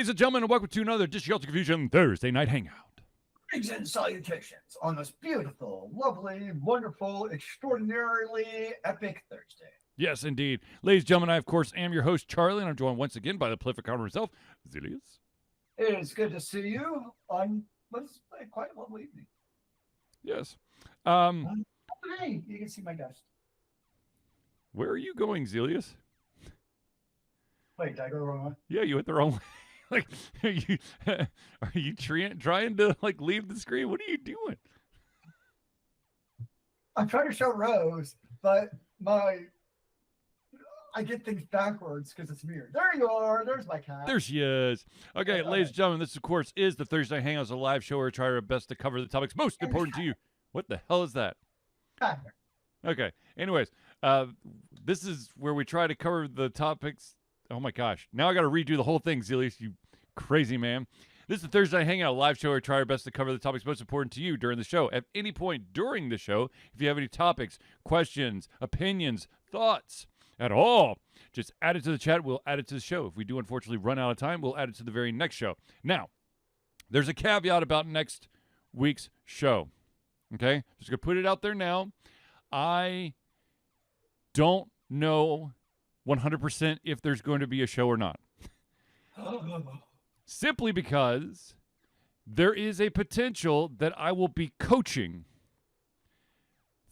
Ladies and gentlemen, welcome to another Digital Confusion Thursday Night Hangout. Greetings and salutations on this beautiful, lovely, wonderful, extraordinarily epic Thursday. Yes, indeed. Ladies and gentlemen, I, of course, am your host, Charlie, and I'm joined once again by the prolific counter himself, Zealeus. It is good to see you on what's quite a lovely evening. Yes. Hey, you can see my desk. Where are you going, Zealeus? Wait, did I go the wrong way? Yeah, you went the wrong way. Like, are you trying to, like, leave the screen? What are you doing? I'm trying to show Rose, but I get things backwards because it's weird. There you are. There's my cat. There she is. Okay, ladies and gentlemen, this, of course, is the Thursday Night Hangouts, a live show where we try our best to cover the topics most important to you. What the hell is that? Okay. Anyways, this is where we try to cover the topics. Oh, my gosh. Now I got to redo the whole thing, Zealeus, you crazy man. This is the Thursday Night Hangout, a live show where we try our best to cover the topics most important to you during the show. At any point during the show, if you have any topics, questions, opinions, thoughts at all, just add it to the chat. We'll add it to the show. If we do, unfortunately, run out of time, we'll add it to the very next show. Now, there's a caveat about next week's show. Okay? Just going to put it out there now. I don't know 100% if there's going to be a show or not. Simply because there is a potential that I will be coaching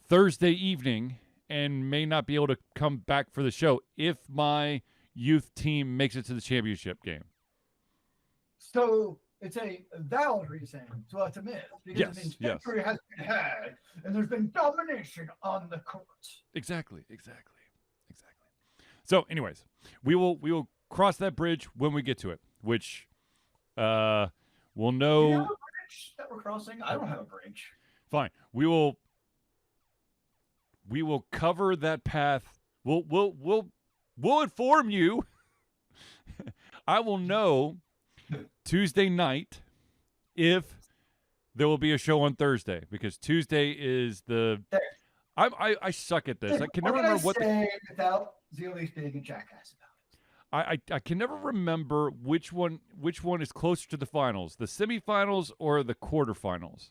Thursday evening and may not be able to come back for the show if my youth team makes it to the championship game. So it's a valid reason to admit because the victory has been had and there's been domination on the court. Exactly. So, anyways, we will cross that bridge when we get to it, which we'll know. Do you have a bridge that we're crossing? I don't have a bridge. Fine. We will cover that path. We'll inform you. I will know Tuesday night if there will be a show on Thursday, because Tuesday is the. I suck at this. I can never remember what. Without Zealeus being a jackass about it. I can never remember which one is closer to the finals, the semifinals or the quarterfinals.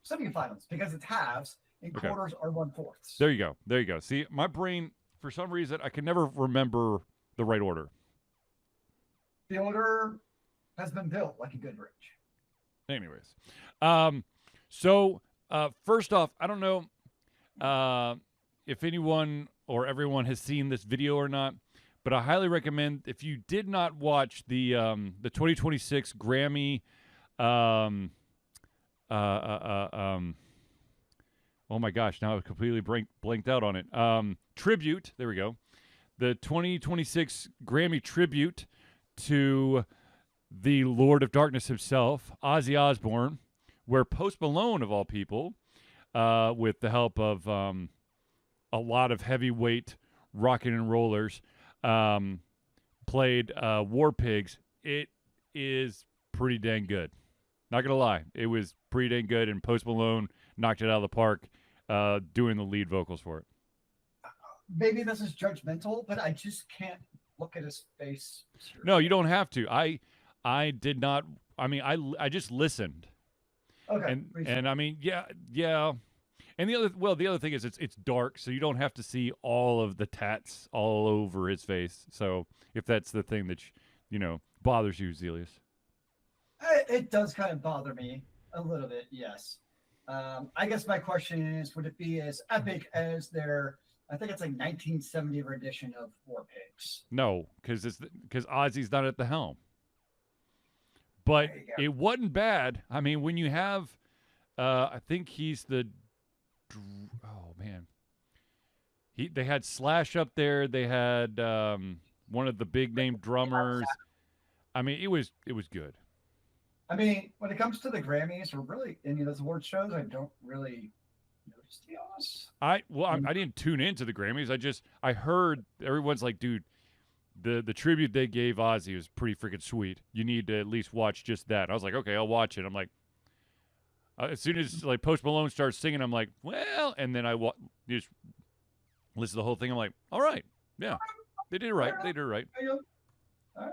Semifinals, because it's halves and quarters are 1/4. There you go. See, my brain, for some reason, I can never remember the right order. The order has been built like a good bridge. Anyways, so first off, I don't know if anyone or everyone has seen this video or not, but I highly recommend, if you did not watch the 2026 Grammy oh my gosh, now I've completely blanked out on it. Tribute, there we go. The 2026 Grammy tribute to the Lord of Darkness himself, Ozzy Osbourne, where Post Malone, of all people, with the help of a lot of heavyweight rockin' and rollers, played War Pigs. It is pretty dang good. Not going to lie. It was pretty dang good, and Post Malone knocked it out of the park doing the lead vocals for it. Maybe this is judgmental, but I just can't look at his face. No, you don't have to. I did not. I mean, I just listened. Okay. And I mean, yeah. And the other thing is it's dark, so you don't have to see all of the tats all over his face. So if that's the thing that bothers you, Zealeus. It does kind of bother me a little bit, yes. I guess my question is, would it be as epic as their, I think it's like 1970 rendition of War Pigs? No, because Ozzy's not at the helm. But it wasn't bad. I mean, when you have, I think he's the. Oh man, they had Slash up there. They had one of the big name drummers. I mean, it was good. I mean, when it comes to the Grammys or really any of those award shows, I don't really notice, to be honest. I didn't tune into the Grammys. I heard everyone's like, dude, the tribute they gave Ozzy was pretty freaking sweet. You need to at least watch just that. I was like, okay, I'll watch it. I'm like. As soon as like Post Malone starts singing, I'm like, well, and then I just listen to the whole thing. I'm like, all right, yeah, they did it right. They did it right.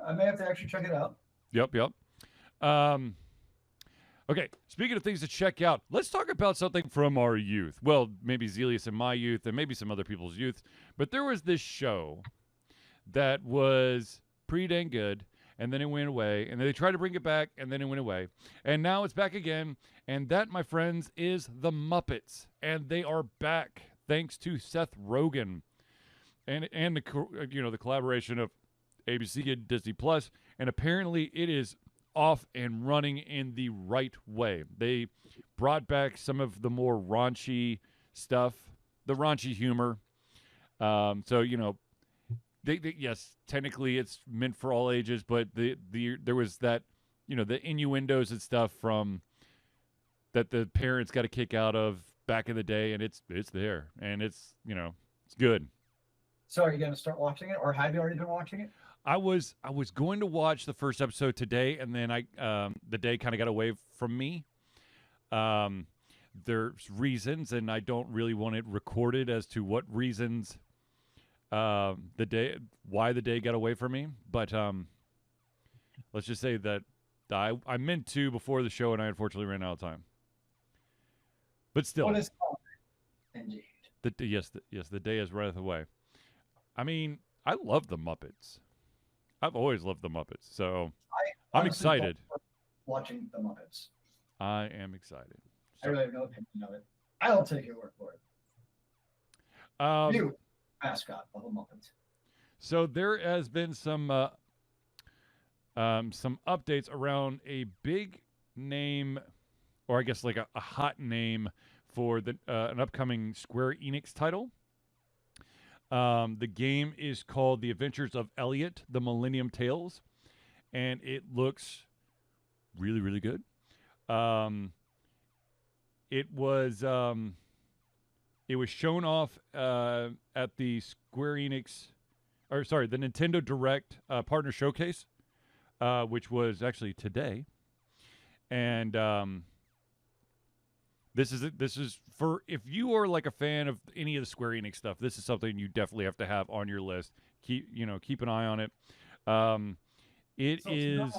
I may have to actually check it out. Yep. Okay, speaking of things to check out, let's talk about something from our youth. Well, maybe Zealeus and my youth, and maybe some other people's youth. But there was this show that was pretty dang good, and then it went away, and then they tried to bring it back, and then it went away. And now it's back again, and that, my friends, is The Muppets. And they are back, thanks to Seth Rogen. And the collaboration of ABC and Disney Plus, and apparently it is off and running in the right way. They brought back some of the more raunchy stuff, the raunchy humor. So yes, technically it's meant for all ages, but there was that, the innuendos and stuff from that the parents got a kick out of back in the day, and it's there, and it's good. So are you going to start watching it, or have you already been watching it? I was going to watch the first episode today, and then the day kind of got away from me. There's reasons, and I don't really want it recorded as to what reasons why the day got away from me. But let's just say that I meant to before the show, and I unfortunately ran out of time. But still, What is indeed? The day has runneth away. I mean, I love the Muppets. I've always loved the Muppets, so I'm excited. Watching the Muppets. I am excited. I really have no opinion of it. I'll take your word for it. You mascot of the Muppets. So there has been some updates around a big name, or I guess like a hot name for an upcoming Square Enix title. The game is called The Adventures of Elliot, the Millennium Tales, and it looks really, really good. It was shown off at the Square Enix, the Nintendo Direct Partner Showcase, which was actually today, and This is for if you are like a fan of any of the Square Enix stuff. This is something you definitely have to have on your list. Keep an eye on it. It is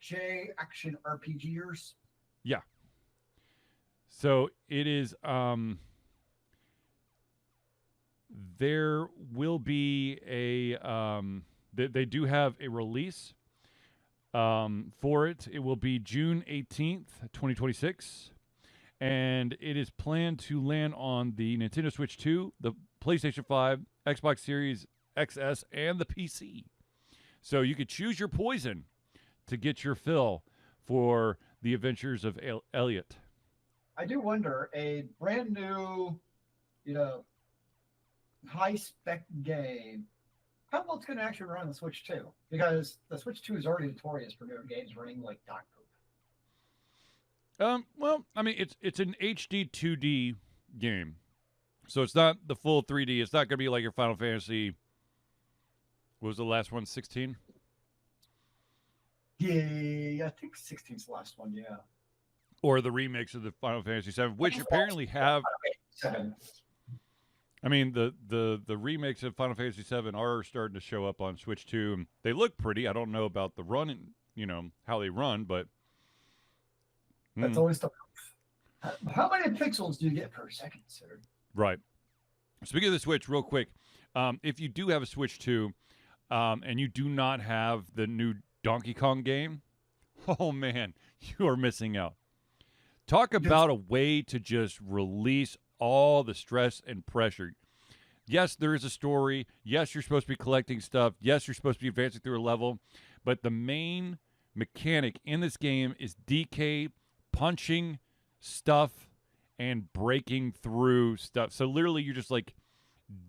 J action RPGers. Yeah. So it is. There will be a. They do have a release. For it, it will be June 18th, 2026. And it is planned to land on the Nintendo Switch 2, the PlayStation 5, Xbox Series XS, and the PC. So you could choose your poison to get your fill for the adventures of Elliot. I do wonder, a brand new, high-spec game, how well it's going to actually run on the Switch 2? Because the Switch 2 is already notorious for newer games running like dog poop. Well, I mean, it's an HD 2D game, so it's not the full 3D. It's not going to be like your Final Fantasy. What was the last one? 16? Yeah, I think 16's the last one. Yeah. Or the remakes of the Final Fantasy 7, which apparently have. 7. I mean, the remakes of Final Fantasy 7 are starting to show up on Switch 2. And they look pretty. I don't know about the run, how they run, but. That's always the proof. How many pixels do you get per second, sir? Right. Speaking of the Switch, real quick, if you do have a Switch 2 and you do not have the new Donkey Kong game, oh, man, you are missing out. Talk about a way to just release all the stress and pressure. Yes, there is a story. Yes, you're supposed to be collecting stuff. Yes, you're supposed to be advancing through a level. But the main mechanic in this game is DK punching stuff and breaking through stuff. So literally you're just like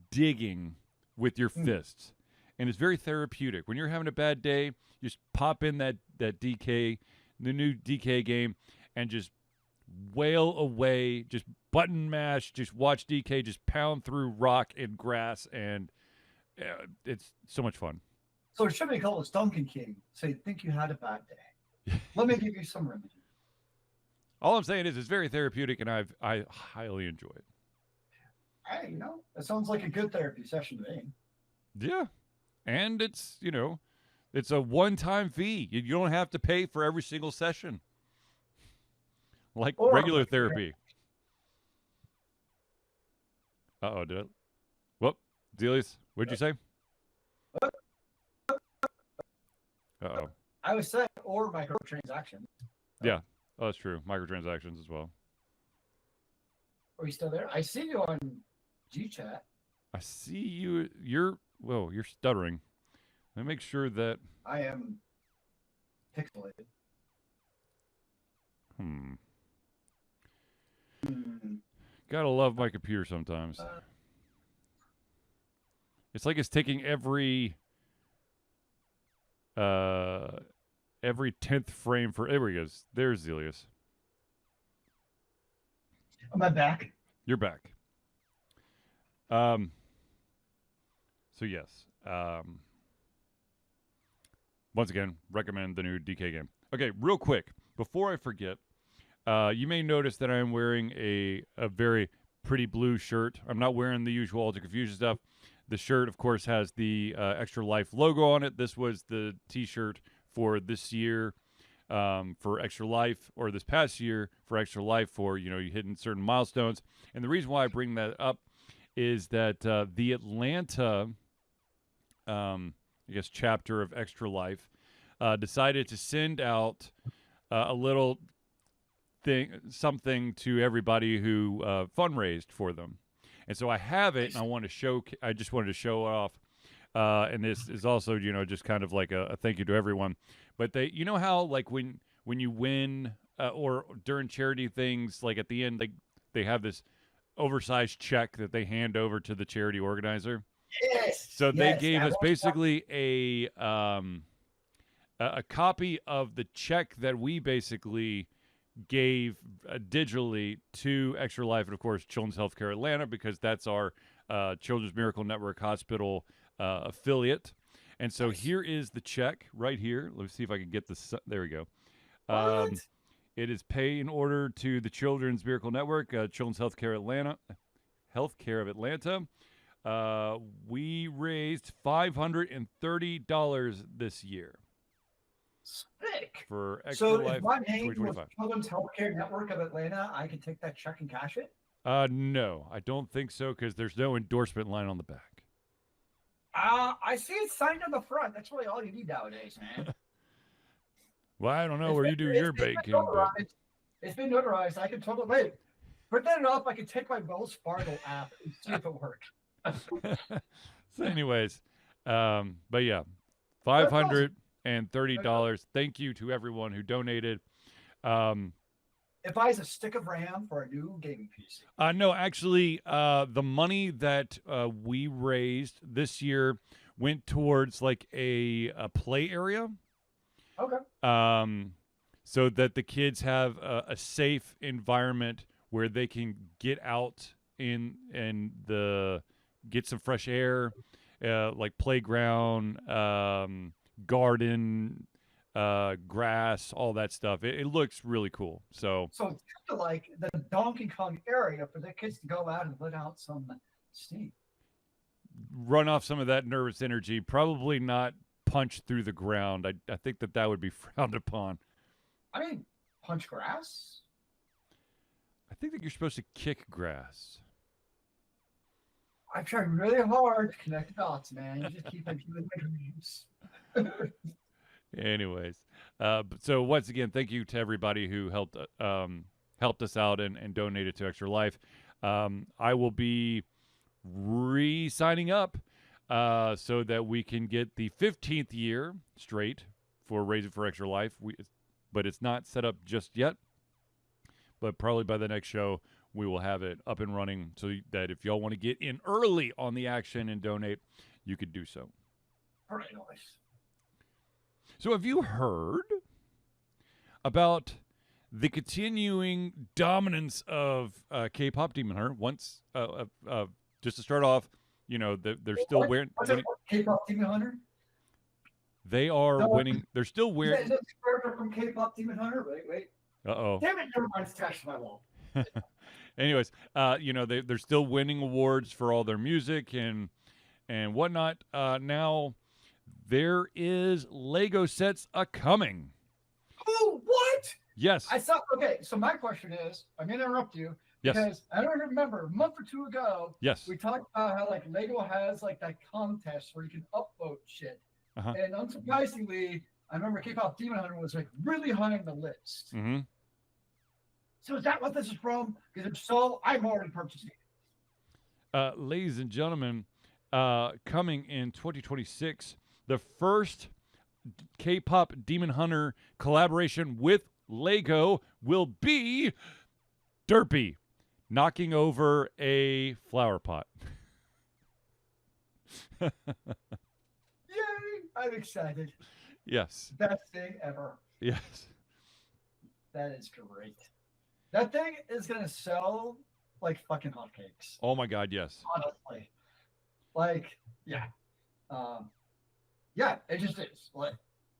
digging with your fists. And it's very therapeutic. When you're having a bad day, just pop in that DK, the new DK game, and just wail away, just button mash, just watch DK just pound through rock and grass, and it's so much fun. So it should be called Donkey King. So you think you had a bad day. Let me give you some remedy. All I'm saying is it's very therapeutic, and I highly enjoy it. Hey, that sounds like a good therapy session to me. Yeah. And it's, It's a one-time fee. You don't have to pay for every single session, like Or regular therapy. Uh-oh, did it? Whoop, Zealeus, what'd you say? Uh-oh. I was saying, or microtransactions. Yeah, oh, that's true. Microtransactions as well. Are you still there? I see you on GChat. I see you. You're stuttering. Let me make sure that. I am pixelated. Gotta love my computer sometimes. It's like it's taking every 10th frame for. There he goes. There's Zealeus. Am I back? You're back. So yes. Once again, recommend the new DK game. Okay, real quick, before I forget, you may notice that I am wearing a very pretty blue shirt. I'm not wearing the usual Alter Confusion stuff. The shirt, of course, has the Extra Life logo on it. This was the T-shirt for this year for Extra Life, or this past year for Extra Life for, you hitting certain milestones. And the reason why I bring that up is that the Atlanta, chapter of Extra Life decided to send out a little something to everybody who fundraised for them. And so I have it, and I just wanted to show it off. And this is also, just kind of like a thank you to everyone. But they, how like when you win or during charity things, like at the end, they have this oversized check that they hand over to the charity organizer. Yes. So they gave us basically a copy of the check that we basically gave digitally to Extra Life and, of course, Children's Healthcare Atlanta, because that's our Children's Miracle Network Hospital affiliate. And so here is the check right here. Let's see if I can get this. There we go. It is pay in order to the Children's Miracle Network, Children's Healthcare of Atlanta. We raised $530 this year. Sick. For Extra Life. If my name was Children's Healthcare Network of Atlanta, I can take that check and cash it? No, I don't think so, because there's no endorsement line on the back. I see it signed on the front. That's really all you need nowadays, man. Well, I don't know where you do your baking. It's been notarized. I can totally put that up. I can take my Wells Fargo app and see if it works. So, anyways, but yeah, $530. Thank you to everyone who donated. It buys a stick of RAM for a new gaming PC. No, actually, the money that we raised this year went towards like a play area. Okay. So that the kids have a safe environment where they can get out and get some fresh air, like playground, garden, grass, all that stuff. It looks really cool. So it's kind of like the Donkey Kong area for the kids to go out and let out some steam. Run off some of that nervous energy. Probably not punch through the ground. I think that would be frowned upon. I mean, punch grass? I think that you're supposed to kick grass. I've tried really hard to connect the dots, man. You just keep on doing my dreams. Anyways, so once again, thank you to everybody who helped us out and donated to Extra Life. I will be re-signing up so that we can get the 15th year straight for Raising for Extra Life. But it's not set up just yet. But probably by the next show, we will have it up and running so that if y'all want to get in early on the action and donate, you could do so. Very nice. So have you heard about the continuing dominance of K-pop Demon Hunter? Once, just to start off, they're still wearing. K-pop Demon Hunter? They are winning. They're still wearing. Is that from K-pop Demon Hunter? Wait. Uh-oh. Damn it! Never mind. It's attached to my wall. Anyways, they're still winning awards for all their music and whatnot. Now there is Lego sets a-coming. Oh, what? Yes. I saw. Okay, so my question is, I'm going to interrupt you Yes. because I don't remember a month or two ago. Yes. We talked about how like Lego has like that contest where you can upvote shit, and unsurprisingly, I remember KPop Demon Hunter was like really high on the list. Mm-hmm. So is that what this is from? Because if so, I'm already purchasing it. Ladies and gentlemen, coming in 2026, the first K-pop Demon Hunter collaboration with Lego will be Derpy knocking over a flower pot. Yay! I'm excited. Yes. Best thing ever. Yes. That is great. That thing is going to sell like fucking hotcakes. Oh my God, yes. Honestly. Like, yeah. Yeah, it just is. Like,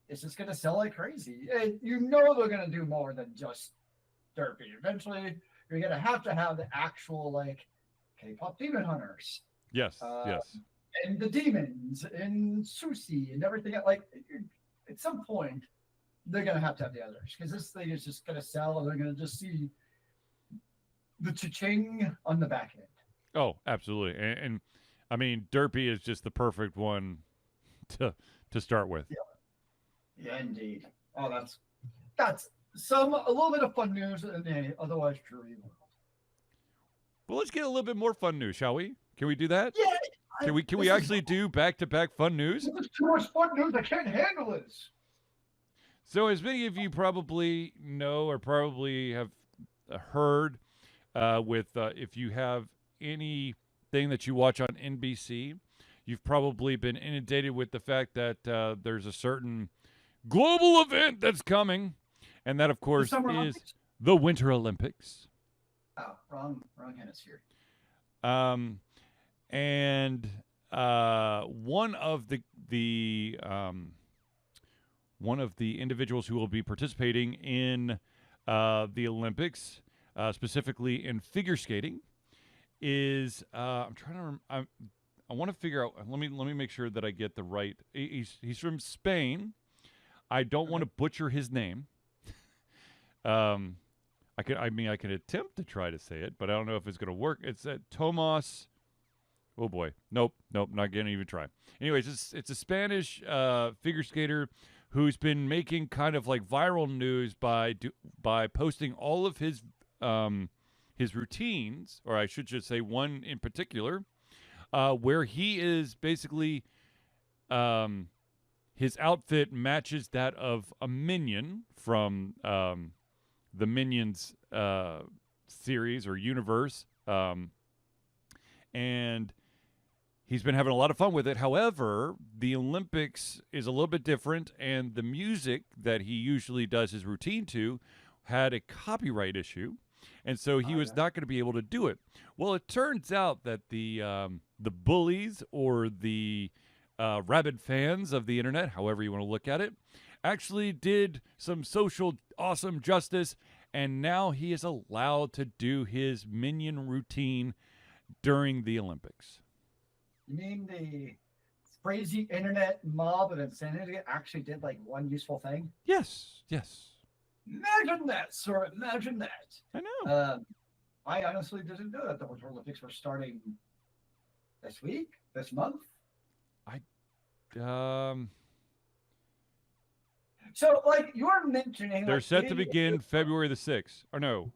it's just going to sell like crazy. And you know they're going to do more than just Derpy. Eventually, you're going to have the actual, like, K-pop Demon Hunters. Yes, yes. And the demons and Susie and everything. Like, at some point, they're going to have the others. Because this thing is just going to sell and they're going to just see the cha-ching on the back end. Oh, absolutely. And I mean, Derpy is just the perfect one to start with. Yeah, indeed. Oh, that's a little bit of fun news in a otherwise dreary world. Well, let's get a little bit more fun news, shall we? Can we do that? Yeah. Can we actually do back-to-back fun news? This is too much fun news. I can't handle this. So, as many of you probably know or probably have heard, if you have anything that you watch on NBC, you've probably been inundated with the fact that there's a certain global event that's coming, and that, of course, is the Winter Olympics. Oh, wrong hemisphere. And one of the individuals who will be participating in the Olympics, specifically in figure skating, is I'm trying to I want to figure out. Let me make sure that I get the right. He's from Spain. I don't want to butcher his name. I can attempt to try to say it, but I don't know if it's going to work. It's Tomas. Oh boy, nope, not going to even try. Anyways, it's a Spanish figure skater who's been making kind of like viral news by posting all of his routines, or I should just say one in particular, where he is basically his outfit matches that of a minion from the Minions series or universe, and he's been having a lot of fun with it. However, the Olympics is a little bit different, and the music that he usually does his routine to had a copyright issue, and so he was not going to be able to do it. Well, it turns out that the bullies or the rabid fans of the internet, however you want to look at it, actually did some social awesome justice, and now he is allowed to do his minion routine during the Olympics. You mean the crazy internet mob of insanity actually did like one useful thing? Yes. Imagine that, sir. Imagine that. I know. I honestly didn't know that the Winter Olympics were starting this week, this month. So, like, you're mentioning... They're like, set to begin February the 6th. Or no.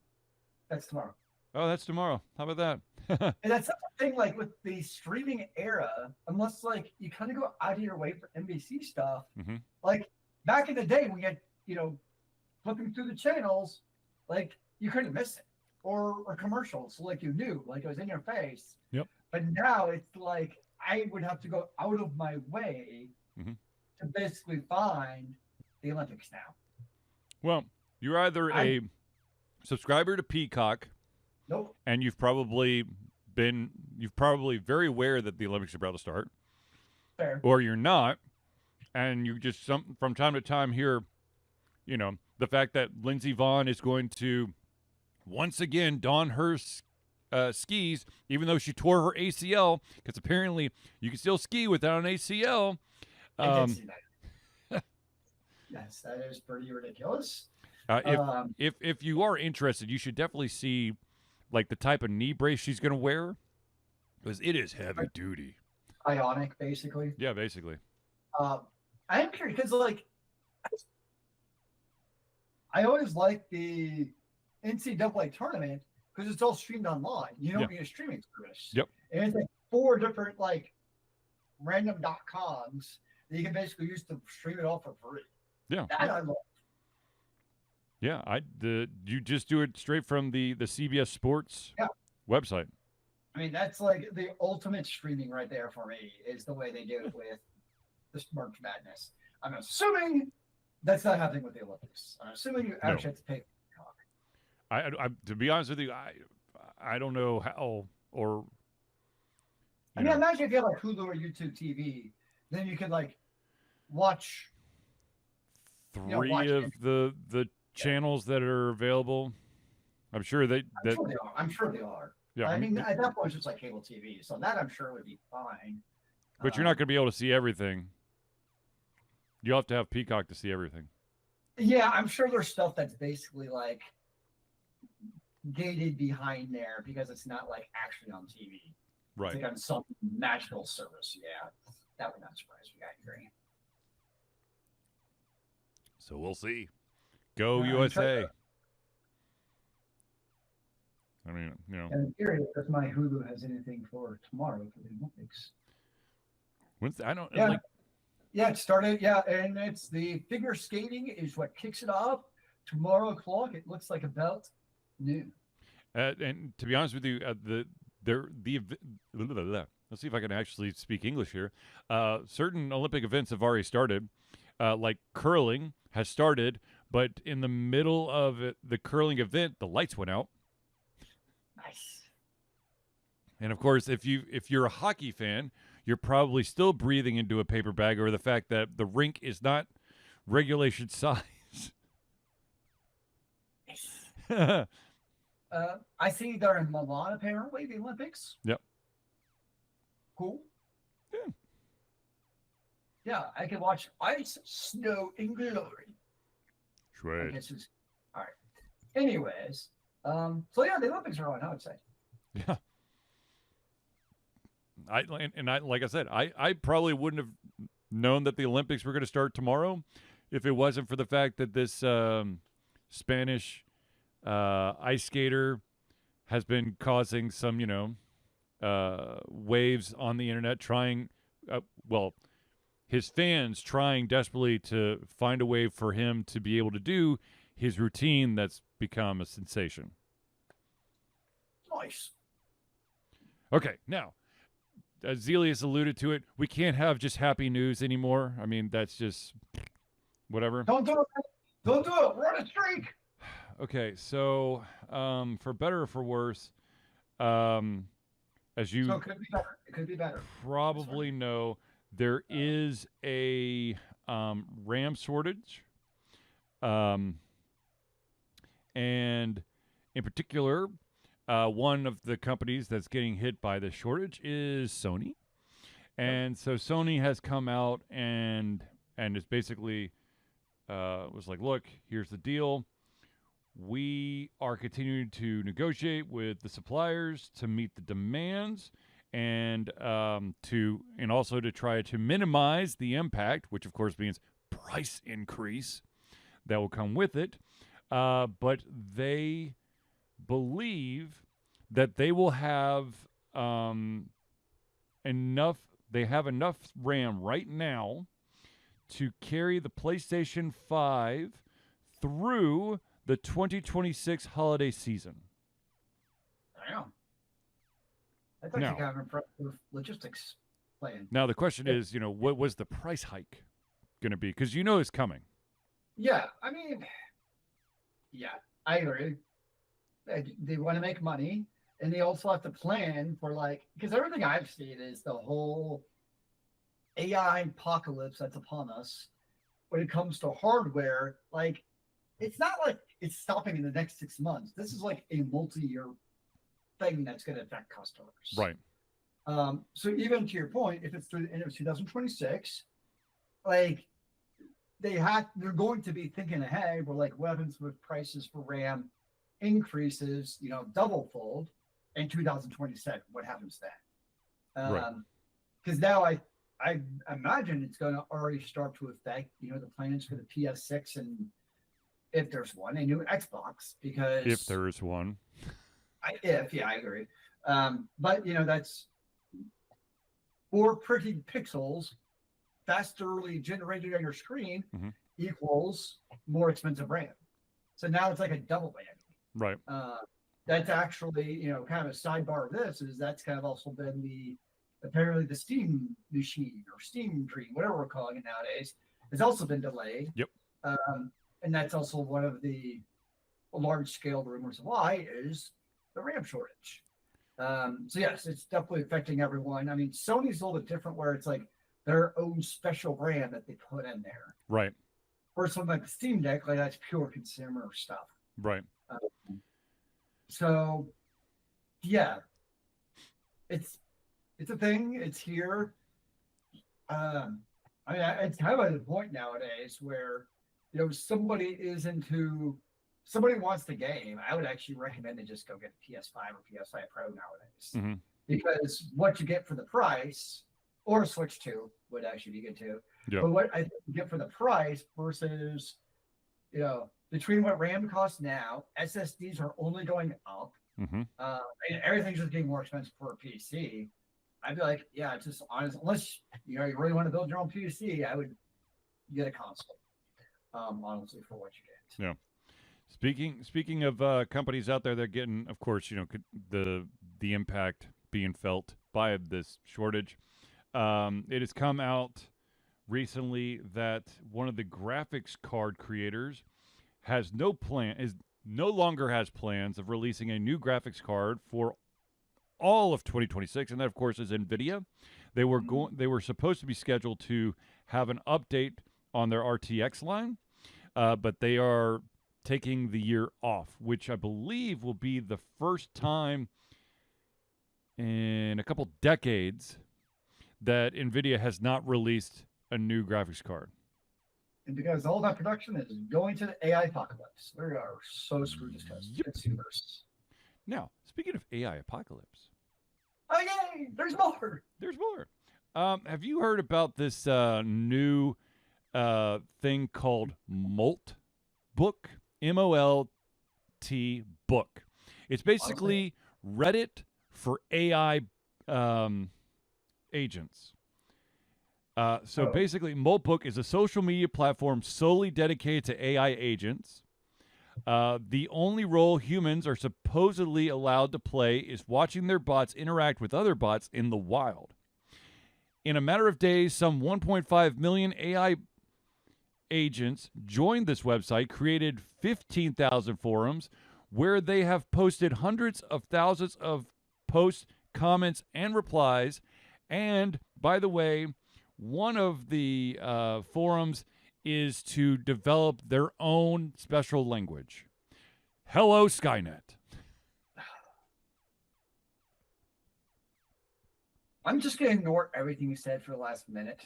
That's tomorrow. Oh, that's tomorrow. How about that? And that's the thing, like, with the streaming era, unless, like, you kind of go out of your way for NBC stuff. Mm-hmm. Like, back in the day, we had, flipping through the channels, like, you couldn't miss it. Or commercials, like, you knew. Like, it was in your face. Yep. But now it's like, I would have to go out of my way to basically find the Olympics now. Well, you're either a subscriber to Peacock, nope, and you've probably very aware that the Olympics are about to start, fair, or you're not, and you just from time to time hear, the fact that Lindsey Vonn is going to once again don her skis, even though she tore her ACL, because apparently you can still ski without an ACL. I did see that. Yes, that is pretty ridiculous. If if you are interested, you should definitely see like the type of knee brace she's going to wear, because it is heavy duty. Ionic, basically. Yeah, basically. I'm curious because, like, I always like the NCAA tournament because it's all streamed online. You don't need a streaming service. Yep. And it's like 4 different like random.coms that you can basically use to stream it all for free. Yeah. That I love. Yeah, you just do it straight from the CBS Sports website. I mean, that's like the ultimate streaming right there for me, is the way they do it with this March Madness. I'm assuming that's not happening with the Olympics. I'm assuming you actually have to pay for Peacock. I to be honest with you, I don't know how, or I mean, imagine if you have like Hulu or YouTube TV, then you could like watch three of the channels that are available. I'm sure they are. I'm sure they are. Yeah, I mean, at that point, it's just like cable TV, so that I'm sure would be fine. But you're not going to be able to see everything. You'll have to have Peacock to see everything. Yeah, I'm sure there's stuff that's basically like gated behind there because it's not like actually on TV. Right. It's like on some magical service. Yeah, that would not surprise me. I agree. So we'll see. Go USA. I mean, And I'm curious if my Hulu has anything for tomorrow for the Olympics. I don't. Yeah. Yeah, it started. Yeah, and it's the figure skating is what kicks it off tomorrow o'clock. It looks like about noon. And to be honest with you, let's see if I can actually speak English here. Certain Olympic events have already started, like curling has started, but in the middle of the curling event, the lights went out. Nice. And of course, if you're a hockey fan, you're probably still breathing into a paper bag over the fact that the rink is not regulation size. I see they're in Milan, apparently, the Olympics. Yep. Cool. Yeah. Yeah, I can watch ice, snow, and glory. Right. All right. Anyways, so yeah, the Olympics are on, I would say. Yeah. Like I said, I probably wouldn't have known that the Olympics were going to start tomorrow if it wasn't for the fact that this Spanish ice skater has been causing some, waves on the internet, his fans trying desperately to find a way for him to be able to do his routine that's become a sensation. Nice. Okay, now, as Zealeus alluded to it, we can't have just happy news anymore. I mean, that's just whatever. Don't do it. Don't do it. We're on a streak. Okay, so for better or for worse, as you so it could be better. It could be better. Probably know, there is a RAM shortage, and in particular, one of the companies that's getting hit by this shortage is Sony. And so Sony has come out and is basically was like, look, here's the deal. We are continuing to negotiate with the suppliers to meet the demands and also to try to minimize the impact, which of course means price increase that will come with it. But they believe that they will have enough. They have enough RAM right now to carry the PlayStation 5 through the 2026 holiday season. Damn. That's actually kind of impressive logistics plan. Now the question is, what was the price hike going to be? Because it's coming. Yeah, I mean, I agree. They want to make money, and they also have to plan for because everything I've seen is the whole AI apocalypse that's upon us. When it comes to hardware, it's not like it's stopping in the next 6 months. This is like a multi-year thing that's going to affect customers. Right. So even to your point, if it's through the end of 2026, like they're going to be thinking ahead. Where like weapons with prices for RAM increases, double fold in 2027. What happens then? Right. Because now I imagine it's going to already start to affect the plans for the PS6 and if there's one, a new Xbox. Because If there is one. I agree. But that's 4 pretty pixels fasterly generated on your screen equals more expensive RAM. So now it's like a double whammy. Right. That's actually, kind of a sidebar of this is that's kind of also been apparently the Steam machine or Steam Dream, whatever we're calling it nowadays, has also been delayed. Yep. And that's also one of the large scale rumors of why is the RAM shortage. So yes, it's definitely affecting everyone. I mean, Sony's a little bit different where it's like their own special RAM that they put in there. Right. Or something like the Steam Deck, like that's pure consumer stuff. Right. So yeah, it's a thing. It's here. I mean, it's kind of at the point nowadays where somebody wants the game. I would actually recommend to just go get a PS5 or PS5 Pro nowadays because what you get for the price, or a Switch 2 would actually be good too. Yeah. But what I think you get for the price versus between what RAM costs now, SSDs are only going up. And everything's just getting more expensive for a PC. I'd be like, yeah, it's just honest. Unless you really want to build your own PC, I would get a console. Honestly, for what you get. Yeah. Speaking of companies out there that are getting, of course, the impact being felt by this shortage. It has come out recently that one of the graphics card creators no longer has plans of releasing a new graphics card for all of 2026, and that of course is NVIDIA. They were supposed to be scheduled to have an update on their RTX line, but they are taking the year off, which I believe will be the first time in a couple decades that NVIDIA has not released a new graphics card. And because all that production is going to the AI apocalypse. We are so screwed as consumers. Now, speaking of AI apocalypse. Oh, yay! There's more! There's more. Have you heard about this new thing called Moltbook? M-O-L-T book. It's basically Reddit for AI agents. Basically, Moltbook is a social media platform solely dedicated to AI agents. The only role humans are supposedly allowed to play is watching their bots interact with other bots in the wild. In a matter of days, some 1.5 million AI agents joined this website, created 15,000 forums where they have posted hundreds of thousands of posts, comments, and replies. And, by the way, one of the forums is to develop their own special language. Hello, Skynet. I'm just going to ignore everything you said for the last minute.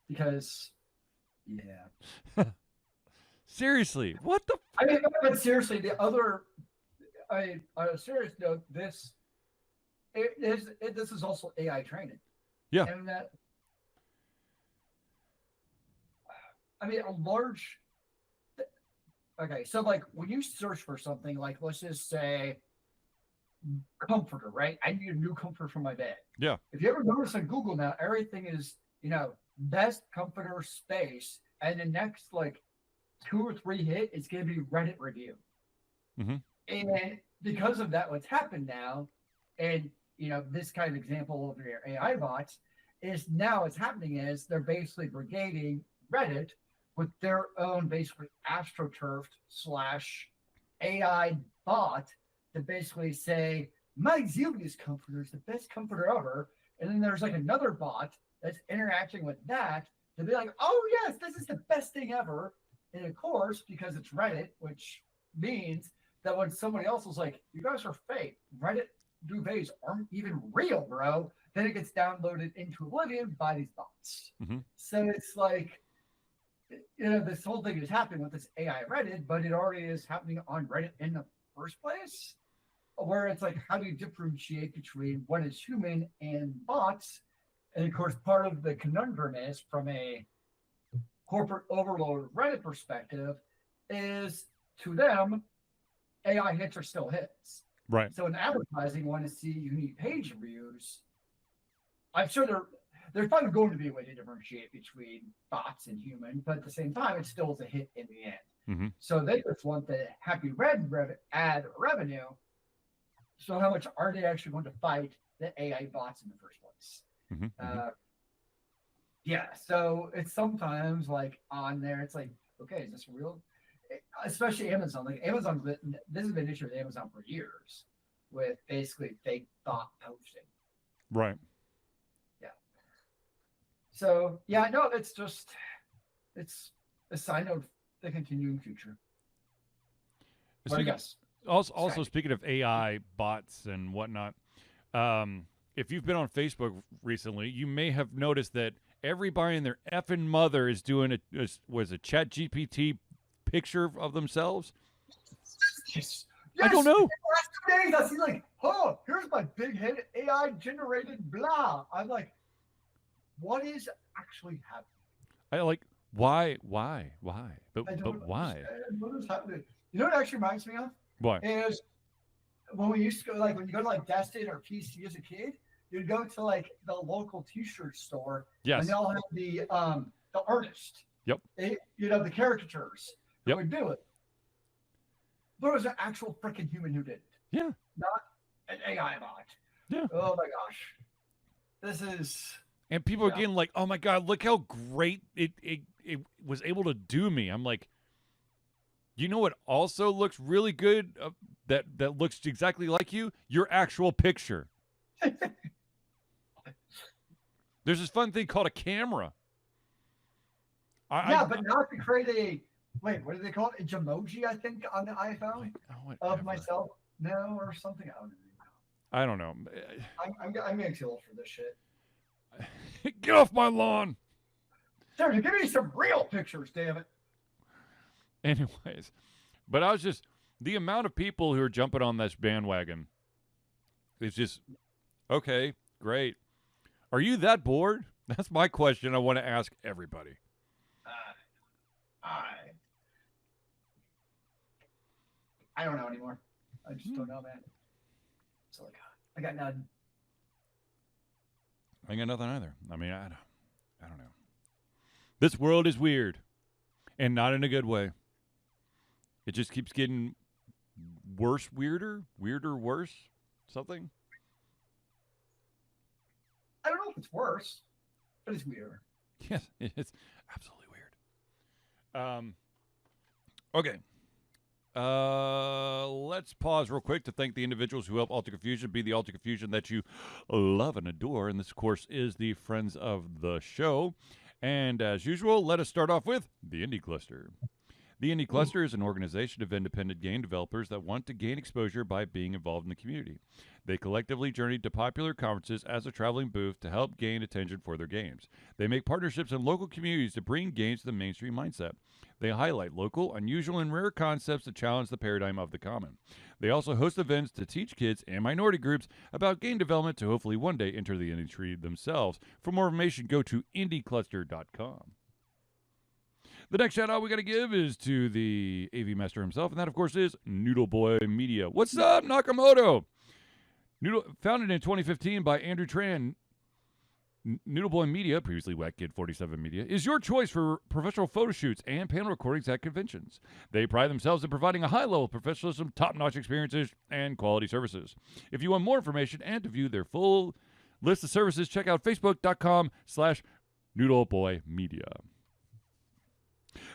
Because, yeah. Seriously, what the? I mean, but seriously, the other, on a serious note, this is also AI training. Yeah. And that, I mean, okay, so like when you search for something, like let's just say comforter, right? I need a new comforter for my bed. Yeah. If you ever notice on Google now, everything is, best comforter space, and the next like 2 or 3 hit is going to be Reddit review. And because of that, what's happened now, and this kind of example of your AI bots is now what's happening is they're basically brigading Reddit with their own basically astroturfed / AI bot to basically say my Zealeus comforter is the best comforter ever, and then there's like another bot that's interacting with that to be like, oh yes, this is the best thing ever. And of course, because it's Reddit, which means that when somebody else is like, you guys are fake, Reddit duvets aren't even real, bro. Then it gets downloaded into Oblivion by these bots. Mm-hmm. So it's like, this whole thing is happening with this AI Reddit, but it already is happening on Reddit in the first place. Where it's like, how do you differentiate between what is human and bots? And of course, part of the conundrum is from a corporate overload Reddit perspective is to them, AI hits are still hits. Right. So in advertising, want to see unique page views. I'm sure there's probably going to be a way to differentiate between bots and human, but at the same time, it still is a hit in the end. Mm-hmm. So they just want the happy red ad revenue. So how much are they actually going to fight the AI bots in the first place? Mm-hmm. Yeah, so it's sometimes like on there, it's like, okay, is this real? Especially Amazon. Like Amazon, this has been an issue with Amazon for years with basically fake bot posting. Right. Yeah. So yeah, no, it's a sign of the continuing future. Also, speaking of AI bots and whatnot, if you've been on Facebook recently, you may have noticed that everybody and their effing mother is doing a Chat GPT picture of themselves. Yes. I don't know. In the last 2 days, I see like, oh, here's my big head AI generated blah. I'm like, what is actually happening? I like why? But why? What is happening? You know what it actually reminds me of? Why? Is when we used to go, like when you go to like Destin or PC as a kid, you'd go to like the local T-shirt store, yes, and they'll have the artist, yep, the caricatures that yep, would do it. There was an actual freaking human who did it. Yeah, not an AI bot. Yeah. Oh my gosh, this is. And people are getting like, oh my god, look how great it was able to do me. I'm like, you know what also looks really good that looks exactly like you? Your actual picture. There's this fun thing called a camera. But now to create what do they call it? A Jamoji, I think, on the iPhone of myself now or something. I don't know. I'm getting too old for this shit. Get off my lawn. Seriously, give me some real pictures, damn it. Anyways, but I was just, the amount of people who are jumping on this bandwagon is just, okay, great. Are you that bored? That's my question I want to ask everybody. I don't know anymore. I just don't know, man. So I got nothing. I got nothing either. I mean, I don't know. This world is weird, and not in a good way. It just keeps getting worse, weirder, worse, something. I don't know if it's worse, but it's weirder. Yes, it's absolutely weird. Okay. Let's pause real quick to thank the individuals who help Alter Confusion be the Alter Confusion that you love and adore. And this, of course, is the friends of the show. And as usual, let us start off with the Indie Cluster. The Indie Cluster is an organization of independent game developers that want to gain exposure by being involved in the community. They collectively journey to popular conferences as a traveling booth to help gain attention for their games. They make partnerships in local communities to bring games to the mainstream mindset. They highlight local, unusual, and rare concepts to challenge the paradigm of the common. They also host events to teach kids and minority groups about game development to hopefully one day enter the industry themselves. For more information, go to indiecluster.com. The next shout out we got to give is to the AV Master himself, and that, of course, is Noodle Boy Media. What's up, Nakamoto? Founded in 2015 by Andrew Tran, Noodle Boy Media, previously Wet Kid 47 Media, is your choice for professional photo shoots and panel recordings at conventions. They pride themselves in providing a high level of professionalism, top-notch experiences, and quality services. If you want more information and to view their full list of services, check out facebook.com/noodleboymedia.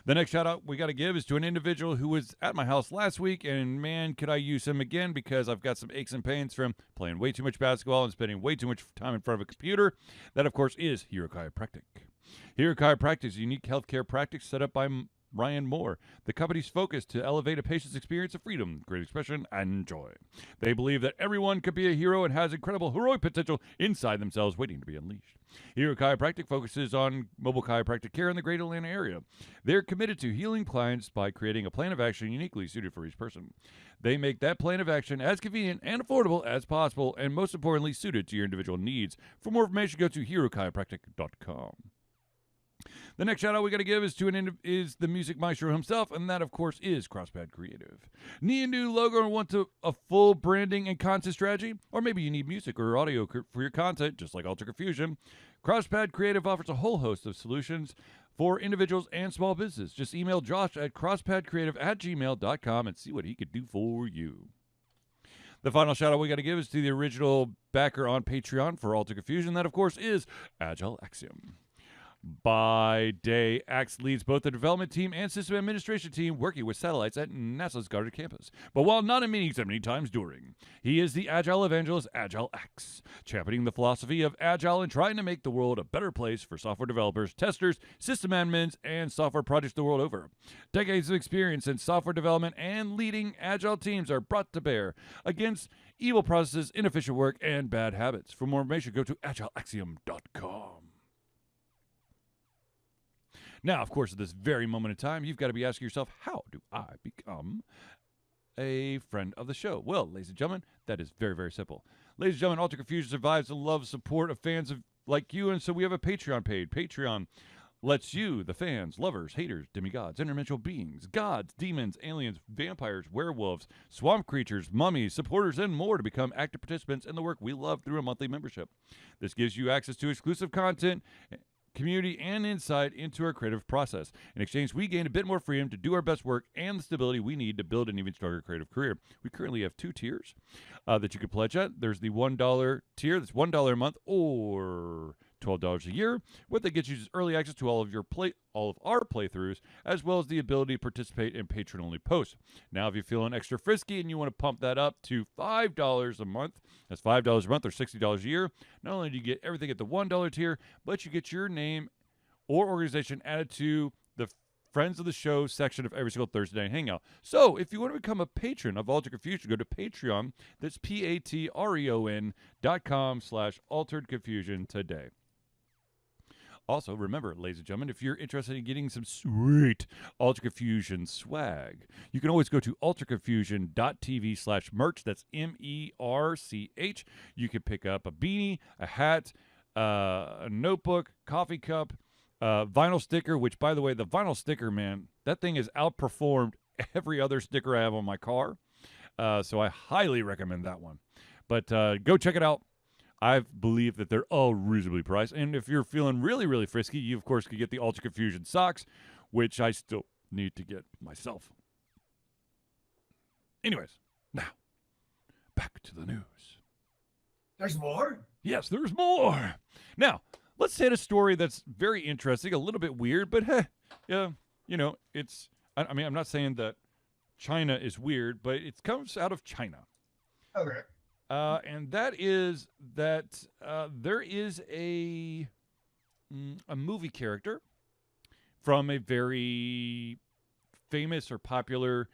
The next shout out we got to give is to an individual who was at my house last week, and man, could I use him again because I've got some aches and pains from playing way too much basketball and spending way too much time in front of a computer. That, of course, is Hero Chiropractic. Hero Chiropractic is a unique healthcare practice set up by Ryan Moore. The company's focus to elevate a patient's experience of freedom, great expression, and joy. They believe that everyone could be a hero and has incredible heroic potential inside themselves waiting to be unleashed. Hero Chiropractic focuses on mobile chiropractic care in the greater Atlanta area. They're committed to healing clients by creating a plan of action uniquely suited for each person. They make that plan of action as convenient and affordable as possible, and most importantly, suited to your individual needs. For more information, go to herochiropractic.com. The next shout out we got to give is is the music maestro himself, and that, of course, is CrossPad Creative. Need a new logo or want a full branding and content strategy? Or maybe you need music or audio for your content, just like Ultra Confusion. CrossPad Creative offers a whole host of solutions for individuals and small business. Just email Josh at crosspadcreative@gmail.com and see what he could do for you. The final shout out we got to give is to the original backer on Patreon for Ultra Confusion. That, of course, is Agile Axiom. By day, Axe leads both the development team and system administration team working with satellites at NASA's Goddard campus. But while not in meetings many times during, he is the Agile evangelist, Agile Axe, championing the philosophy of Agile and trying to make the world a better place for software developers, testers, system admins, and software projects the world over. Decades of experience in software development and leading Agile teams are brought to bear against evil processes, inefficient work, and bad habits. For more information, go to agileaxiom.com. Now, of course, at this very moment in time, you've got to be asking yourself, how do I become a friend of the show? Well, ladies and gentlemen, that is very, very simple. Ladies and gentlemen, Ultra Confusion survives the love support of fans like you, and so we have a Patreon page. Patreon lets you, the fans, lovers, haters, demigods, interdimensional beings, gods, demons, aliens, vampires, werewolves, swamp creatures, mummies, supporters, and more to become active participants in the work we love through a monthly membership. This gives you access to exclusive content, community, and insight into our creative process. In exchange, we gain a bit more freedom to do our best work and the stability we need to build an even stronger creative career. We currently have 2 tiers that you can pledge at. There's the $1 tier, that's $1 a month, or $12 a year. What that gets you is early access to all of our playthroughs, as well as the ability to participate in patron-only posts. Now, if you're feeling extra frisky and you want to pump that up to $5 a month, that's $5 a month or $60 a year. Not only do you get everything at the $1 tier, but you get your name or organization added to the Friends of the Show section of every single Thursday night hangout. So, if you want to become a patron of Altered Confusion, go to Patreon. That's patreon.com/Altered Confusion today. Also, remember, ladies and gentlemen, if you're interested in getting some sweet Ultra Confusion swag, you can always go to ultraconfusion.tv/merch. That's MERCH. You can pick up a beanie, a hat, a notebook, coffee cup, vinyl sticker, which, by the way, the vinyl sticker, man, that thing has outperformed every other sticker I have on my car. So I highly recommend that one. But go check it out. I believe that they're all reasonably priced. And if you're feeling really, really frisky, you, of course, could get the Ultra Confusion socks, which I still need to get myself. Anyways, now, back to the news. There's more? Yes, there's more. Now, let's hit a story that's very interesting, a little bit weird, but hey, yeah, you know, it's, I mean, I'm not saying that China is weird, but it comes out of China. Okay. And that is that there is a movie character from a very famous or popular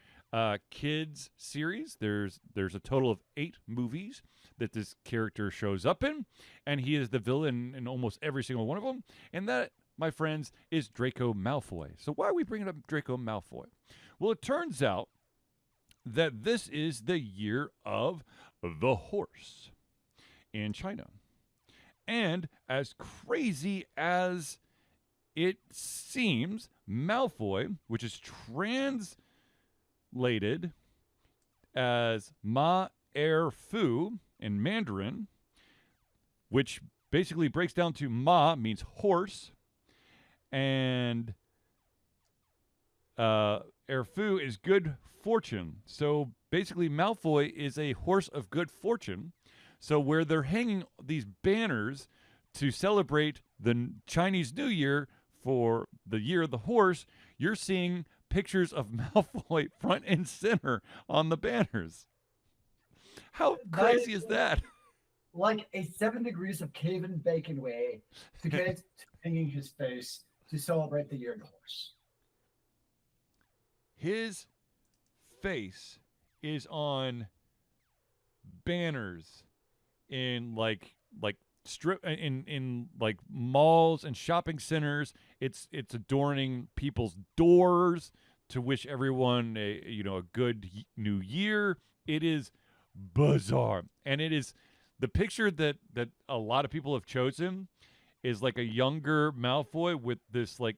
kids series. There's a total of 8 movies that this character shows up in, and he is the villain in almost every single one of them. And that, my friends, is Draco Malfoy. So why are we bringing up Draco Malfoy? Well, it turns out that this is the year of the horse in China. And as crazy as it seems, Malfoy, which is translated as Ma Er Fu in Mandarin, which basically breaks down to Ma means horse, and Er Fu is good fortune. So basically, Malfoy is a horse of good fortune. So where they're hanging these banners to celebrate the Chinese New Year for the year of the horse, you're seeing pictures of Malfoy front and center on the banners. How crazy is that? Like a 7 degrees of Kevin Bacon way to get it hanging his face to celebrate the year of the horse. his face is on banners in like strip in like malls and shopping centers. It's adorning people's doors to wish everyone a good new year. It is bizarre, and it is the picture that a lot of people have chosen is like a younger Malfoy with this like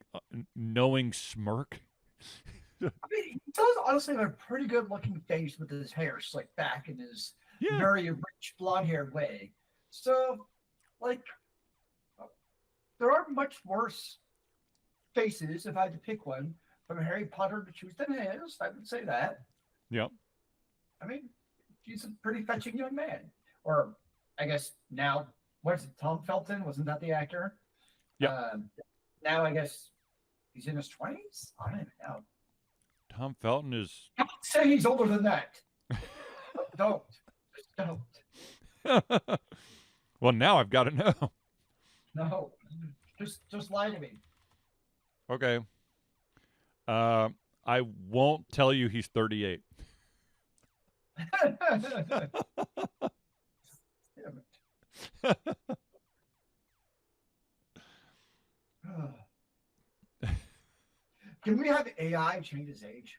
knowing smirk. I mean, he does honestly have a pretty good looking face with his hair slicked back in his very rich blonde haired way. So, like, there are much worse faces, if I had to pick one, from Harry Potter to choose than his. I would say that. Yep. I mean, he's a pretty fetching young man. Or, I guess now, what is it, Tom Felton? Wasn't that the actor? Yeah. Now, I guess he's in his 20s? I don't even know. Tom Felton is... Don't say he's older than that. Don't. Just don't. Well, now I've got to know. No. Just lie to me. Okay. I won't tell you he's 38. Damn it. Can we have AI change his age?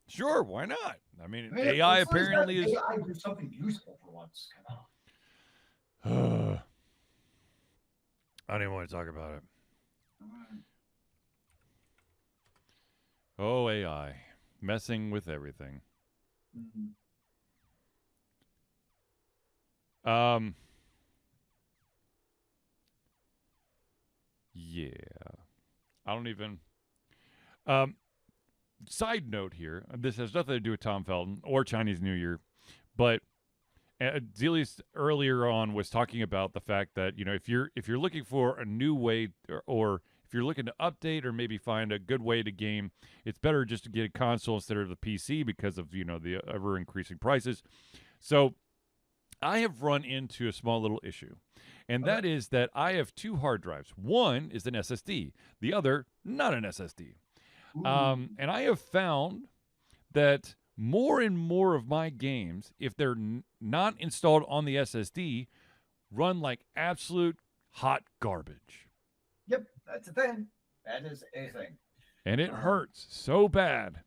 Sure, why not? I mean AI apparently is. AI do something useful for once. Come on. I don't even want to talk about it. Oh, AI messing with everything. Mm-hmm. Yeah. I don't even. Side note here. This has nothing to do with Tom Felton or Chinese New Year, but Zealeus earlier on was talking about the fact that if you're looking for a new way or if you're looking to update or maybe find a good way to game, it's better just to get a console instead of the PC because of the ever increasing prices. So I have run into a small little issue, and that is that I have two hard drives. One is an SSD, the other not an SSD. And I have found that more and more of my games, if they're not installed on the SSD, run like absolute hot garbage. Yep, that's a thing. That is a thing. And it hurts so bad,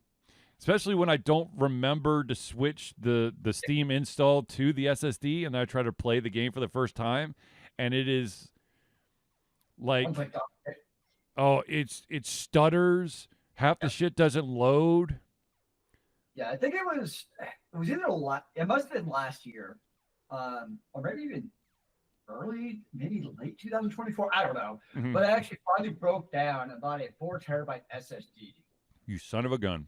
especially when I don't remember to switch the Steam install to the SSD and I try to play the game for the first time. And it is like, it stutters. Half the shit doesn't load. Yeah, I think it was either it must have been last year, or maybe even maybe late 2024. I don't know. Mm-hmm. But I actually finally broke down and bought a 4 terabyte SSD. You son of a gun.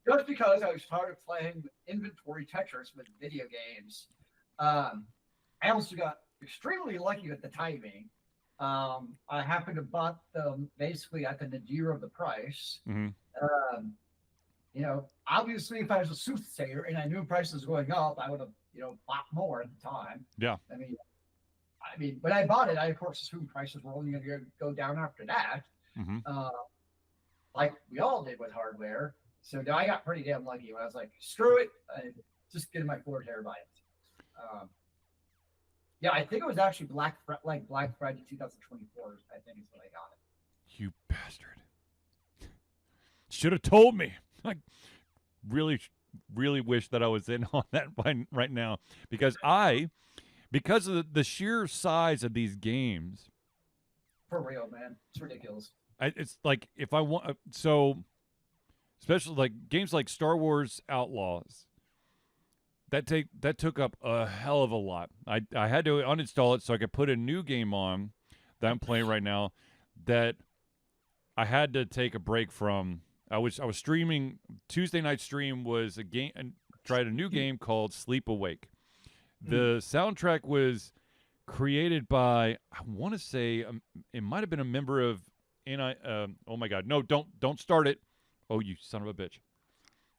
Just because I was tired of playing inventory Tetris with video games. I also got extremely lucky with the timing. I happened to bought them basically at the nadir of the price. Mm-hmm. Obviously, if I was a soothsayer and I knew prices were going up, I would have, bought more at the time. Yeah. I mean, when I bought it, I of course assumed prices were only going to go down after that. Mm-hmm. Like we all did with hardware. So I got pretty damn lucky when I was like, screw it, just get my 4 terabytes. Yeah, I think it was actually Black Friday 2024. I think is when I got it. You bastard! Should have told me. I really, really wish that I was in on that right now because of the sheer size of these games. For real, man, it's ridiculous. It's like if I want especially like games like Star Wars Outlaws. That took up a hell of a lot. I had to uninstall it so I could put a new game on that I'm playing right now that I had to take a break from. I was streaming. Tuesday night stream was a game and tried a new game called Sleep Awake. The soundtrack was created by, I want to say it might have been a member of oh my god, no, don't start it. Oh, you son of a bitch.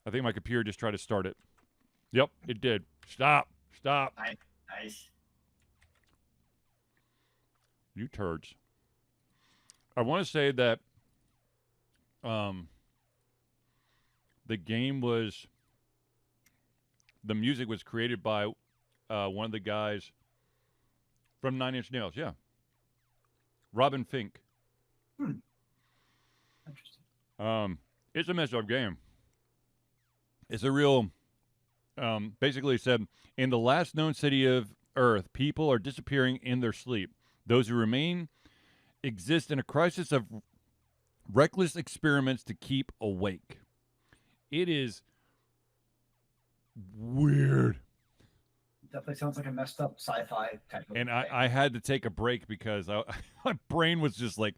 I think my computer just tried to start it. Yep, it did. Stop. Nice. You turds. I want to say that the music was created by one of the guys from Nine Inch Nails. Yeah, Robin Fink. Interesting. It's a messed up game. It's a real. Basically said, in the last known city of Earth, people are disappearing in their sleep. Those who remain exist in a crisis of reckless experiments to keep awake. It is weird. Definitely sounds like a messed up sci-fi type of And thing. I had to take a break because my brain was just like,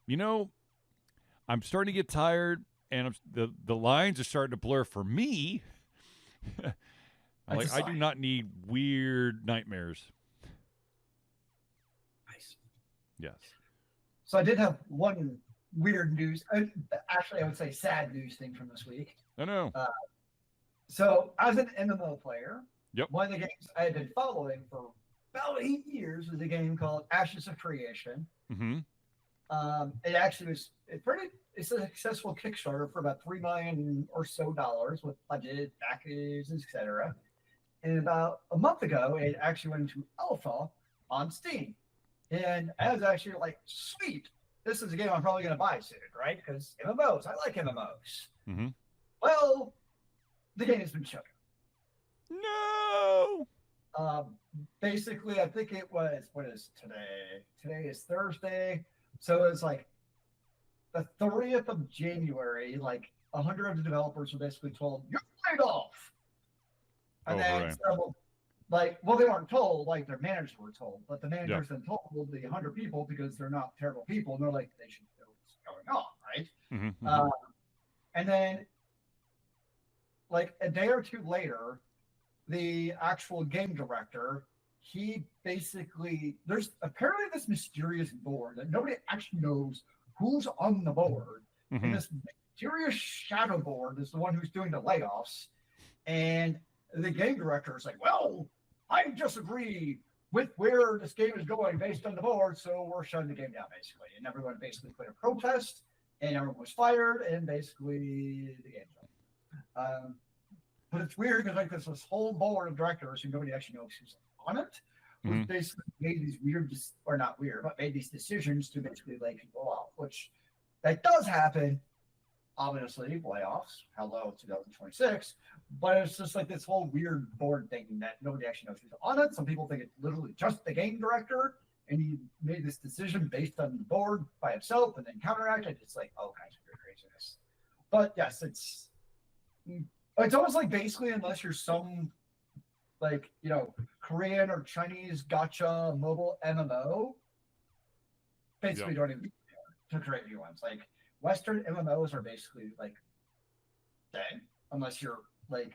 I'm starting to get tired, and the lines are starting to blur for me. I'm like, I do not need weird nightmares. Nice. Yes. So I did have one weird news. Actually, I would say sad news thing from this week. I know. So as an MMO player, Yep. one of the games I had been following for about 8 years was a game called Ashes of Creation. Mm-hmm. It actually was it's a successful Kickstarter for about $3 million or so with budget, packages, etc. And about a month ago, it actually went into alpha on Steam. And I was actually like, sweet, this is a game I'm probably going to buy soon, right? Because MMOs, I like MMOs. Mm-hmm. Well, the game has been shut. No. Basically, I think it was, what is today? Today is Thursday. So it's like the 30th of January, like 100 of the developers were basically told, you're laid off. And then several, they weren't told, like their managers were told, but the managers then told the 100 people because they're not terrible people, and they're like, they should know what's going on, right? Mm-hmm. And then, like a day or two later, the actual game director, he basically, there's apparently this mysterious board that nobody actually knows who's on the board. Mm-hmm. And this mysterious shadow board is the one who's doing the layoffs. And the game director is like, well, I disagree with where this game is going based on the board, so we're shutting the game down, basically. And everyone basically put a protest, and everyone was fired, and basically the game's done. But it's weird because like there's this whole board of directors who nobody actually knows who's on it, who basically made these made these decisions to basically lay people off, which that does happen. Obviously, layoffs, hello, 2026, but it's just like this whole weird board thing that nobody actually knows who's on it. Some people think it's literally just the game director, and he made this decision based on the board by himself and then counteracted. It's like all kinds of weird craziness. But yes, it's almost like basically unless you're some like, Korean or Chinese gacha mobile MMO, basically you don't even to create new ones. Like Western MMOs are basically like dead unless you're like,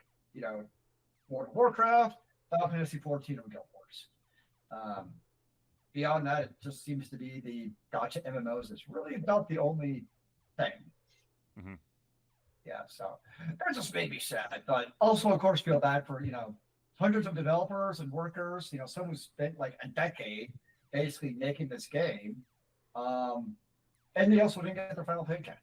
World of Warcraft, Final Fantasy 14, or Guild Wars. Beyond that, it just seems to be the gacha MMOs is really about the only thing. Mm-hmm. Yeah, so that just made me sad, but also, of course, feel bad for, hundreds of developers and workers, someone who spent like a decade basically making this game. And they also didn't get their final paycheck.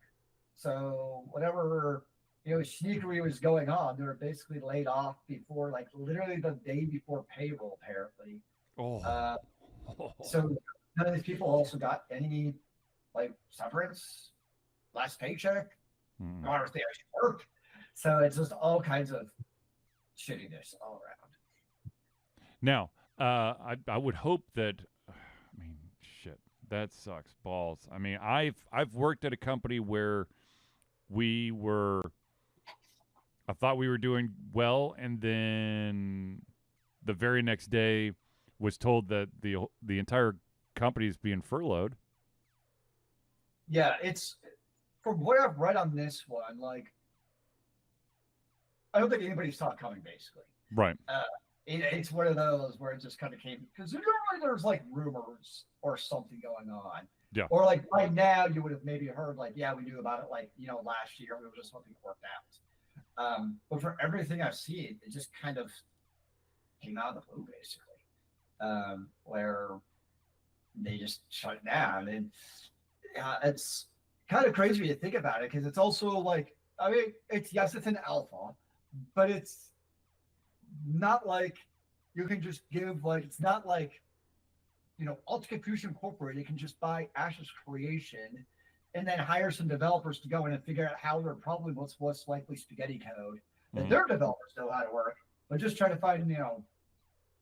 So whatever, sneakery was going on, they were basically laid off before, like literally the day before payroll, apparently. So none of these people also got any like severance, last paycheck, or if they actually worked. So it's just all kinds of shittiness all around. Now, I would hope that, shit, that sucks balls. I mean, I've worked at a company where I thought we were doing well, and then the very next day was told that the entire company is being furloughed. Yeah, it's from what I've read on this one, like I don't think anybody saw it coming, basically. Right. It's one of those where it just kind of came because normally there's like rumors or something going on. Yeah. Or like by now you would have maybe heard like, yeah, we knew about it like, last year. We were just hoping it worked out. But for everything I've seen, it just kind of came out of the blue, basically, where they just shut it down. And it's kind of crazy to think about it because it's also like I mean, it's an alpha, but it's not like you can just give like it's not like Alta Fusion Incorporated can just buy Ash's creation and then hire some developers to go in and figure out how they're probably most likely spaghetti code that their developers know how to work, but just try to find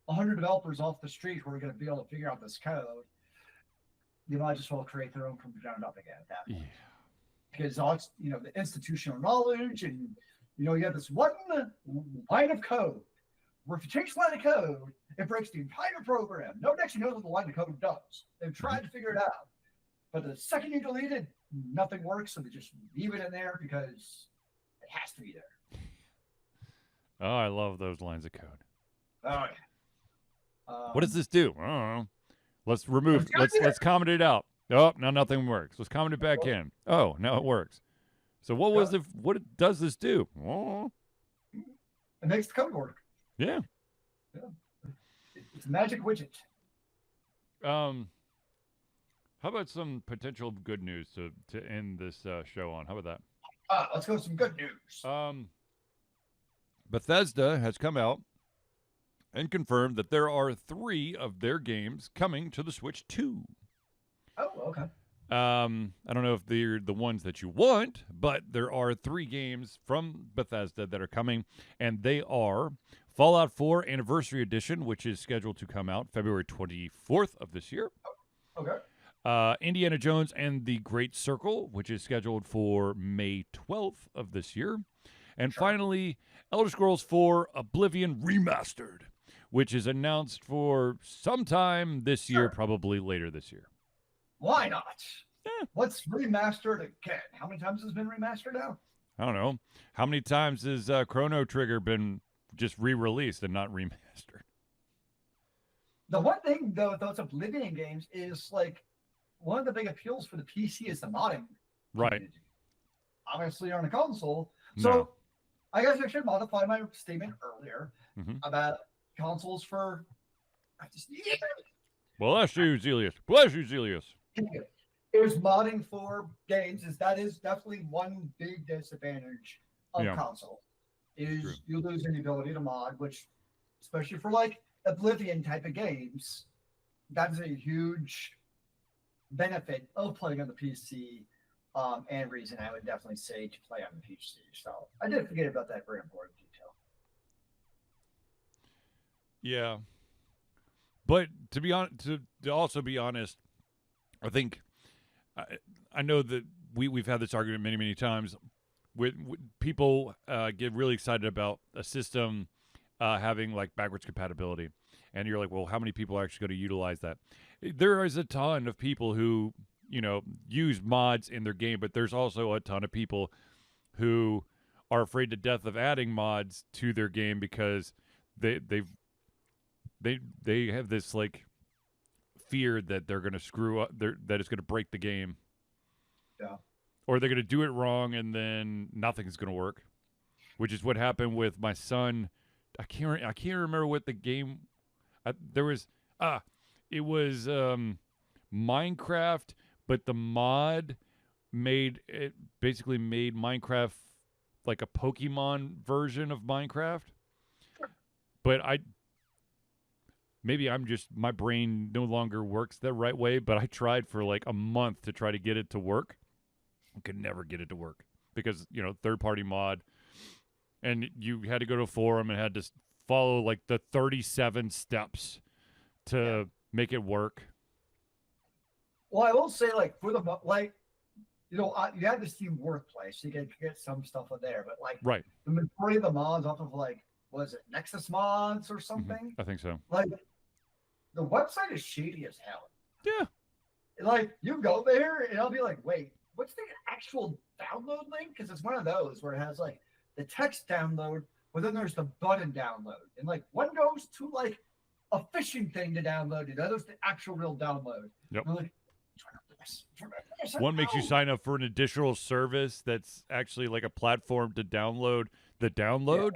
100 developers off the street who are going to be able to figure out this code. You might just well create their own from the ground up again at that point. Yeah. Because all the institutional knowledge and you have this one line of code. Where if you change the line of code, it breaks the entire program. Nobody actually knows what the line of code does. They've tried to figure it out. But the second you delete it, nothing works, so they just leave it in there because it has to be there. Oh, I love those lines of code. Oh, yeah. What does this do? I don't know. Let's remove. Let's comment it out. Oh, now nothing works. Let's comment it back in. Oh, now it works. So what does this do? Oh. It makes the code work. Yeah. It's a magic widget. How about some potential good news to end this show on? How about that? Let's go with some good news. Bethesda has come out and confirmed that there are 3 of their games coming to the Switch 2. Oh, okay. I don't know if they're the ones that you want, but there are 3 games from Bethesda that are coming, and they are Fallout 4 Anniversary Edition, which is scheduled to come out February 24th of this year. Okay. Indiana Jones and the Great Circle, which is scheduled for May 12th of this year. And finally, Elder Scrolls 4 Oblivion Remastered, which is announced for sometime this year, probably later this year. Why not? Yeah. Let's remaster it again. How many times has it been remastered now? I don't know. How many times has Chrono Trigger been just re-released and not remastered? The one thing, though, with those Oblivion games is, like, one of the big appeals for the PC is the modding. Right. Community. Obviously, on a console. So, I guess I should modify my statement earlier about consoles for... Bless you, Zealeus. Bless you, Zealeus. Is modding for games that is definitely one big disadvantage of console. Is you lose the ability to mod, which, especially for like Oblivion type of games, that's a huge benefit of playing on the PC, and reason I would definitely say to play on the PC. So I did forget about that very important detail. Yeah, but to be honest, to also be honest, I think I know that we've had this argument many times. With people get really excited about a system having like backwards compatibility, and you're like, well, how many people are actually going to utilize that? There is a ton of people who use mods in their game, but there's also a ton of people who are afraid to death of adding mods to their game because they have this like fear that they're going to screw up, that it's going to break the game. Yeah. Or they're going to do it wrong and then nothing's going to work, which is what happened with my son. I can't remember what the game. It was Minecraft, but the mod basically made Minecraft like a Pokemon version of Minecraft. But maybe my brain no longer works the right way, but I tried for like a month to try to get it to work. I could never get it to work because, third-party mod, and you had to go to a forum and had to follow like the 37 steps to make it work. Well, I will say, like, for the you have the Steam Workplace, so you can get some stuff on there, but like, the majority of the mods off of like, was it Nexus Mods or something? I think so. Like, the website is shady as hell. Yeah. Like, you go there and I'll be like, wait, what's the actual download link? Because it's one of those where it has like the text download, but then there's the button download. And like one goes to like a fishing thing to download, and the other's the actual real download. Yep. Like, one makes you sign up for an additional service that's actually like a platform to download the download.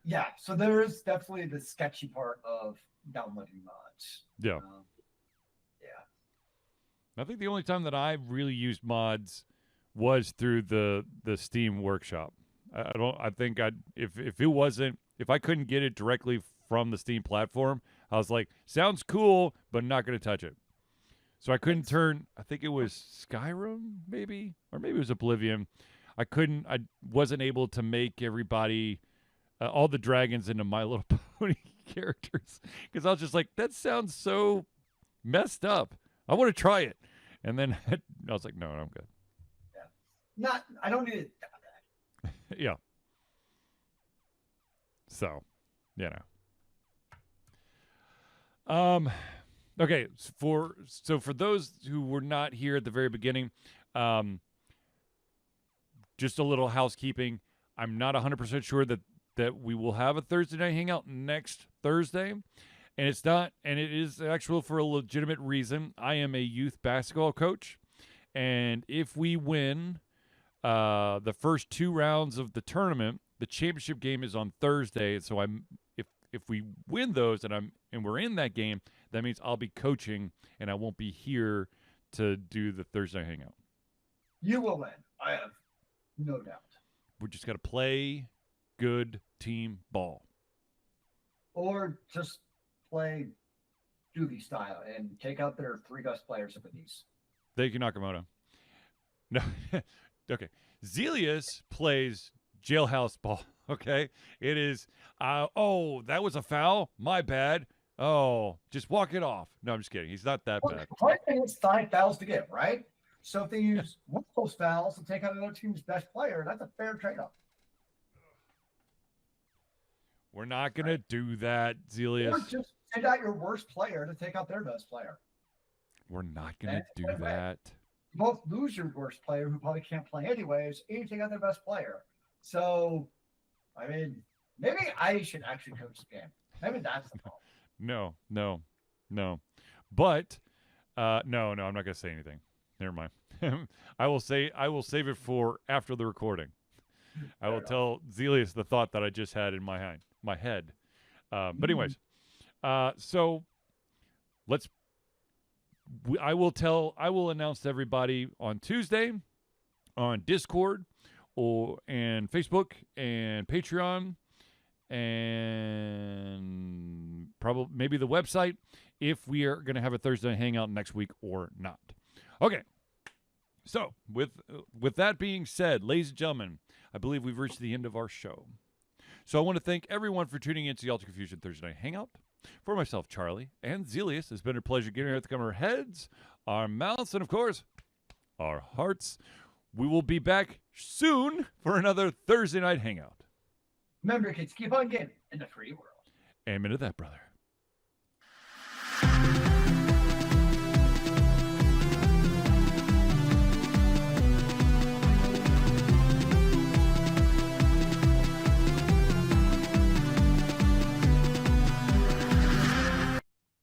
Yeah. So there is definitely the sketchy part of downloading mods. Yeah. I think the only time that I really used mods was through the Steam Workshop. I think if I couldn't get it directly from the Steam platform, I was like, sounds cool, but not going to touch it. So I couldn't turn, I think it was Skyrim, maybe, or maybe it was Oblivion. I wasn't able to make everybody, all the dragons into My Little Pony characters, because I was just like, that sounds so messed up. I want to try it. And then I was like, no, I'm good. Yeah. I don't need it. Yeah. So, you know. Okay, for those who were not here at the very beginning, just a little housekeeping. I'm not 100% sure that we will have a Thursday night hangout next Thursday, and it is actual for a legitimate reason. I am a youth basketball coach, and if we win the first 2 rounds of the tournament, the championship game is on Thursday. So if we win those and we're in that game, that means I'll be coaching and I won't be here to do the Thursday hangout. You will win. I have no doubt. We just got to play good team ball. Or just play Doobie style and take out their 3 best players of the East. Thank you, Nakamoto. No, okay. Zealeus plays jailhouse ball. Okay, it is. That was a foul. My bad. Oh, just walk it off. No, I'm just kidding. He's not that bad. I think it's 5 fouls to give, right? So if they use one of those fouls to take out another team's best player, that's a fair trade-off. We're not gonna do that, Zealeus. Or just send out your worst player to take out their best player. We're not gonna do that. You both lose your worst player, who probably can't play anyways, and you take out their best player. So, I mean, maybe I should actually coach the game. Maybe that's the problem. No. But no, I'm not gonna say anything. Never mind. I will save it for after the recording. I will tell Zealeus the thought that I just had in my head. But anyways, so I will announce to everybody on Tuesday on Discord and Facebook and Patreon and probably maybe the website if we are going to have a Thursday hangout next week or not. Okay. So, with that being said, ladies and gentlemen, I believe we've reached the end of our show. So I want to thank everyone for tuning in to the Ultra Confusion Thursday Night Hangout. For myself, Charlie, and Zealeus, it's been a pleasure getting here to come our heads, our mouths, and of course, our hearts. We will be back soon for another Thursday Night Hangout. Remember, kids, keep on getting in the free world. Amen to that, brother.